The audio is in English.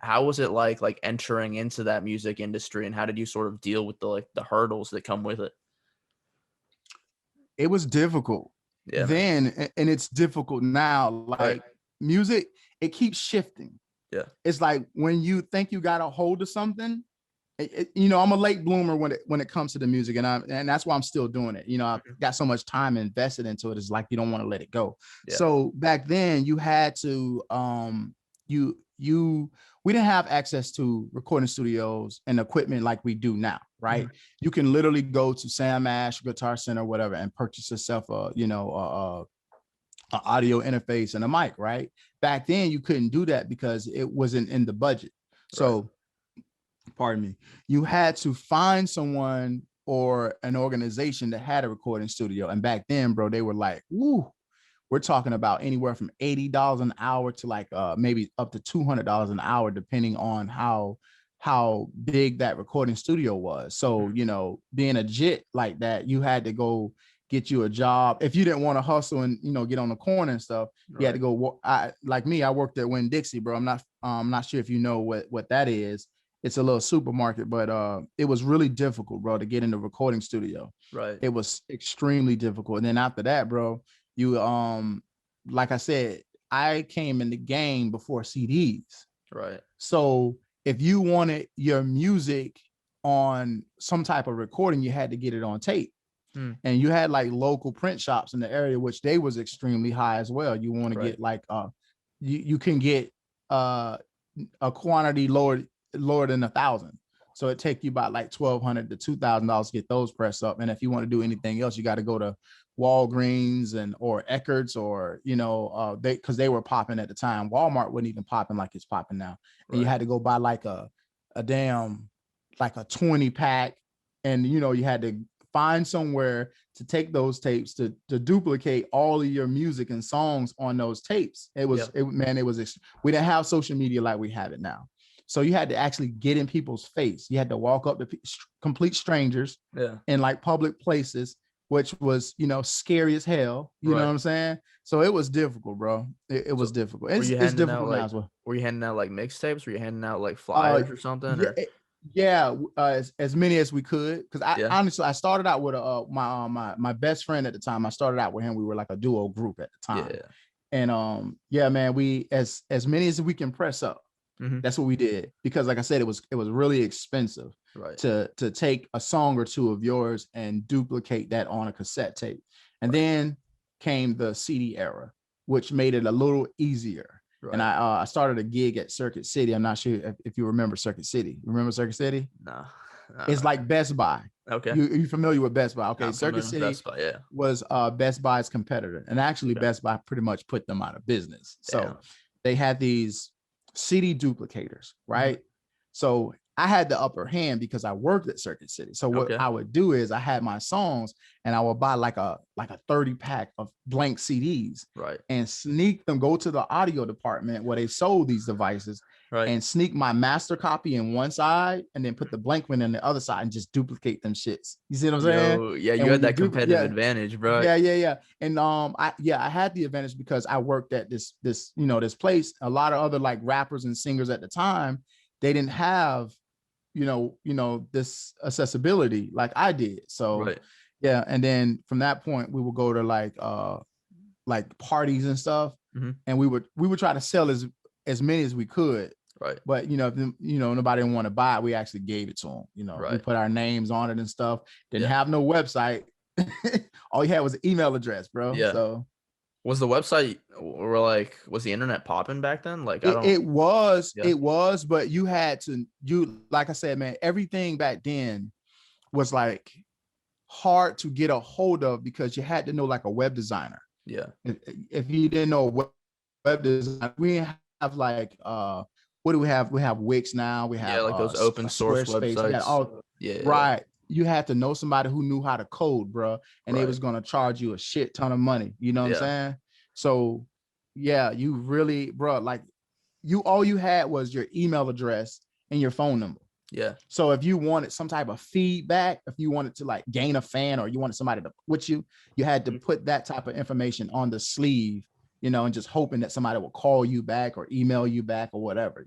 how was it like entering into that music industry, and how did you sort of deal with the hurdles that come with it? It was difficult Yeah, man. then, and it's difficult now. Right. Like music, it keeps shifting. Yeah. It's like when you think you got a hold of something, I'm a late bloomer when it comes to the music, and that's why I'm still doing it. I've Mhm. got so much time invested into it. It's like you don't want to let it go. Yeah. So back then, you had to you we didn't have access to recording studios and equipment like we do now, right? Mhm. You can literally go to Sam Ash Guitar Center, whatever, and purchase yourself a audio interface and a mic, right? Back then, you couldn't do that because it wasn't in the budget. Right. So pardon me, you had to find someone or an organization that had a recording studio. And back then, bro, they were like, woo, we're talking about anywhere from $80 an hour to like maybe up to $200 an hour, depending on how big that recording studio was. So, being a jit like that, you had to go get you a job. If you didn't want to hustle and, get on the corner and stuff, you had to go. Like me, I worked at Winn-Dixie, bro. I'm not sure if you know what that is. It's a little supermarket, but it was really difficult, bro, to get in the recording studio. Right. It was extremely difficult. And then after that, bro, you like I said, I came in the game before CDs. Right. So if you wanted your music on some type of recording, you had to get it on tape. And you had like local print shops in the area, which they was extremely high as well. You want to get like you can get a quantity lower than 1,000. So it take you about like $1,200 to $2,000 to get those pressed up. And if you want to do anything else, you got to go to Walgreens or Eckert's or because they were popping at the time. Walmart wasn't even popping like it's popping now. And you had to go buy like a damn like a 20 pack, and you had to find somewhere to take those tapes to duplicate all of your music and songs on those tapes. It was we didn't have social media like we have it now. So you had to actually get in people's face. You had to walk up to complete strangers in like public places, which was, scary as hell. You know what I'm saying? So it was difficult, bro. It was difficult. It's difficult now as well. Were you handing out like mixtapes? Were you handing out like flyers or something? As many as we could. Because honestly, I started out with my best friend at the time. I started out with him. We were like a duo group at the time. And man, we as many as we can press up. That's what we did, because like I said, it was really expensive to take a song or two of yours and duplicate that on a cassette tape. And then came the CD era, which made it a little easier. And I started a gig at Circuit City. I'm not sure if you remember Circuit City. Remember Circuit City? No. It's like Best Buy. Okay. You familiar with Best Buy? Okay. I'm Circuit City Best Buy, was Best Buy's competitor. And actually Best Buy pretty much put them out of business. So they had these CD duplicators, right? So I had the upper hand because I worked at Circuit City. So what I would do is I had my songs and I would buy like a 30 pack of blank CDs, and sneak them, go to the audio department where they sold these devices, and sneak my master copy in one side and then put the blank one in the other side and just duplicate them shits. You see what I'm saying? Yeah, you had that competitive advantage, bro. Yeah. And I had the advantage because I worked at this place. A lot of other like rappers and singers at the time, they didn't have this accessibility like I did. So and then from that point we would go to like parties and stuff, and we would try to sell as many as we could. But if nobody didn't want to buy it, we actually gave it to them. We put our names on it and stuff. Didn't have no website. All you had was an email address, bro. So was the website, or like, was the internet popping back then? Like, it was, but you had to, like I said, man, everything back then was like hard to get a hold of because you had to know like a web designer. If you didn't know web design, we have like, what do we have? We have Wix now. We have like those open source websites. Right. You had to know somebody who knew how to code, bro, and they was going to charge you a shit ton of money. You know what I'm saying? So you really, bro, like all you had was your email address and your phone number. So if you wanted some type of feedback, if you wanted to like gain a fan, or you wanted somebody to with you, you had to put that type of information on the sleeve, and just hoping that somebody will call you back or email you back or whatever,